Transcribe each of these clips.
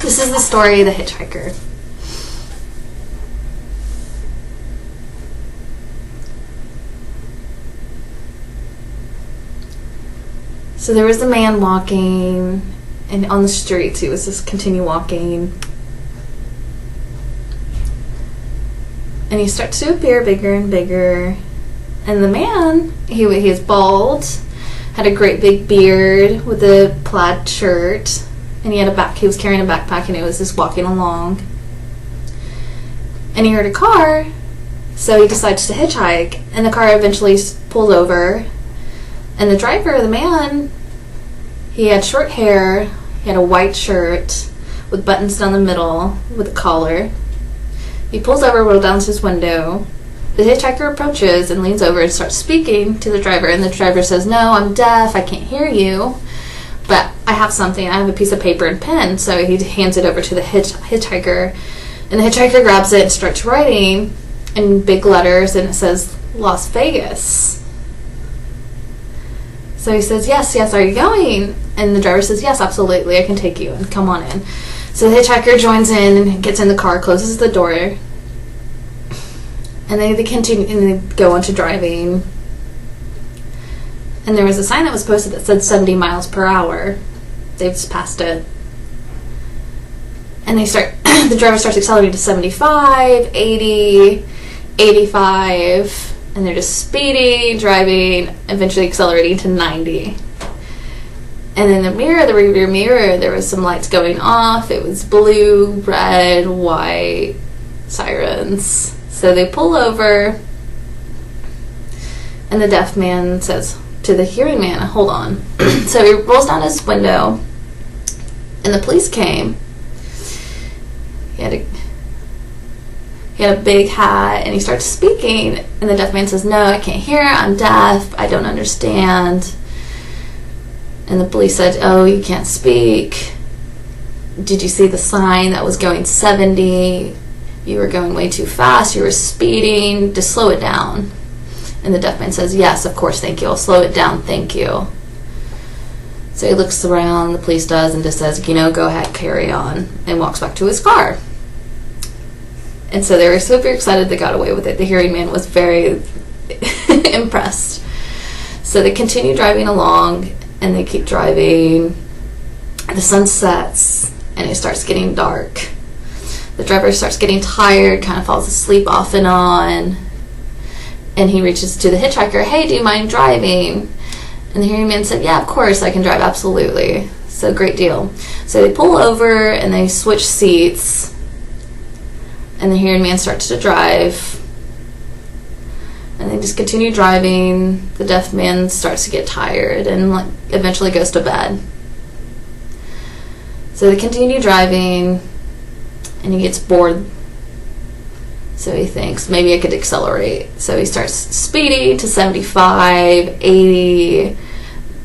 This is the story of the hitchhiker. So there was a man walking, and on the streets he was just continue walking, and he starts to appear bigger and bigger. And the man, he was bald, had a great big beard with a plaid shirt, and he was carrying a backpack, and he was just walking along. And he heard a car, so he decides to hitchhike, and the car eventually pulls over. And the driver, the man, he had short hair, he had a white shirt with buttons down the middle with a collar. He pulls over, rolls down his window. The hitchhiker approaches and leans over and starts speaking to the driver, and the driver says, "No, I'm deaf, I can't hear you, but I have something, I have a piece of paper and pen." So he hands it over to the hitchhiker, and the hitchhiker grabs it and starts writing in big letters, and it says, "Las Vegas." So he says, yes, are you going? And the driver says, yes, absolutely, I can take you, and come on in. So the hitchhiker joins in and gets in the car, closes the door, and they continue, and they go on to driving. And there was a sign that was posted that said 70 miles per hour. They've just passed it. And the driver starts accelerating to 75, 80, 85, and they're just speeding, driving, eventually accelerating to 90. And in the rear mirror, there was some lights going off. It was blue, red, white, sirens. So they pull over, and the deaf man says to the hearing man, "Hold on." So he rolls down his window, and the police came. He had a big hat, and he starts speaking, and the deaf man says, "No, I can't hear, I'm deaf, I don't understand." And the police said, "Oh, you can't speak. Did you see the sign that was going 70? You were going way too fast, you were speeding, just slow it down." And the deaf man says, "Yes, of course, thank you, I'll slow it down, thank you." So he looks around, the police does, and just says, "Go ahead, carry on," and walks back to his car. And so they were super excited they got away with it. The hearing man was very impressed. So they continue driving along, and they keep driving. The sun sets, and it starts getting dark. The driver starts getting tired, kind of falls asleep off and on. And he reaches to the hitchhiker, "Hey, do you mind driving?" And the hearing man said, "Yeah, of course, I can drive, absolutely." So great deal. So they pull over, and they switch seats. And the hearing man starts to drive, and they just continue driving. The deaf man starts to get tired and eventually goes to bed. So they continue driving, and he gets bored. So he thinks, maybe I could accelerate. So he starts speeding to 75, 80,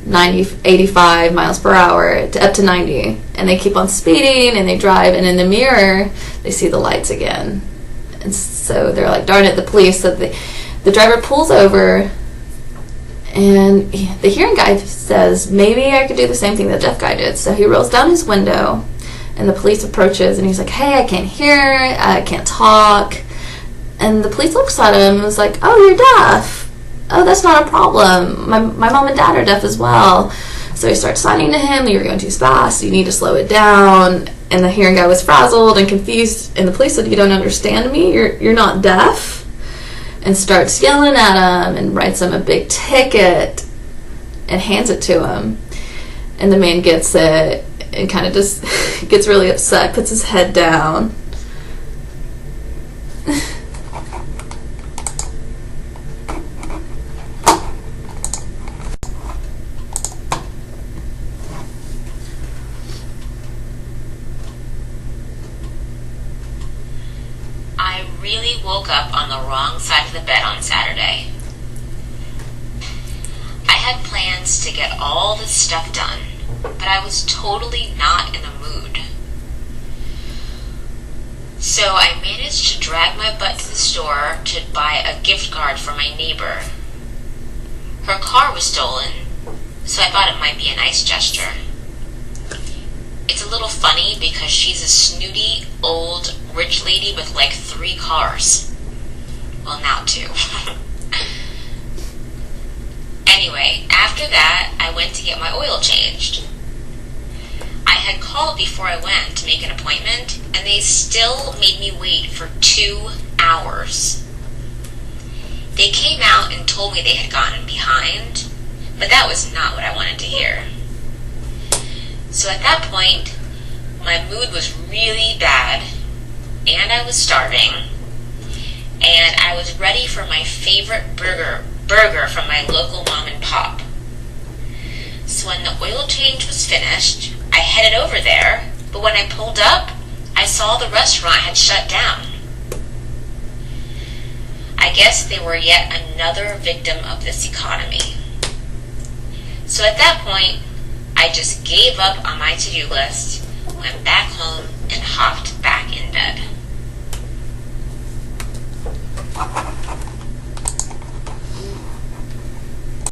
90, 85 miles per hour to up to 90. And they keep on speeding, and they drive, and in the mirror they see the lights again. And so they're like, darn it, the police. So the driver pulls over, and the hearing guy says, maybe I could do the same thing the deaf guy did. So he rolls down his window, and the police approaches, and he's like, "Hey, I can't hear, I can't talk." And the police looks at him and is like, "Oh, you're deaf. Oh, that's not a problem. My mom and dad are deaf as well." So he starts signing to him, "You're going too fast, you need to slow it down." And the hearing guy was frazzled and confused, and the police said, "You don't understand me? You're not deaf?" And starts yelling at him and writes him a big ticket and hands it to him. And the man gets it and kind of just gets really upset, puts his head down. I really woke up on the wrong side of the bed on Saturday. I had plans to get all this stuff done, but I was totally not in the mood. So I managed to drag my butt to the store to buy a gift card for my neighbor. Her car was stolen, so I thought it might be a nice gesture. It's a little funny because she's a snooty, old, rich lady with like 3 cars. Well, now 2. Anyway, after that, I went to get my oil changed. I had called before I went to make an appointment, and they still made me wait for 2 hours. They came out and told me they had gotten behind, but that was not what I wanted to hear. So at that point, my mood was really bad, and I was starving, and I was ready for my favorite burger from my local mom and pop. So when the oil change was finished, I headed over there, but when I pulled up, I saw the restaurant had shut down. I guess they were yet another victim of this economy. So at that point, I just gave up on my to-do list, went back home,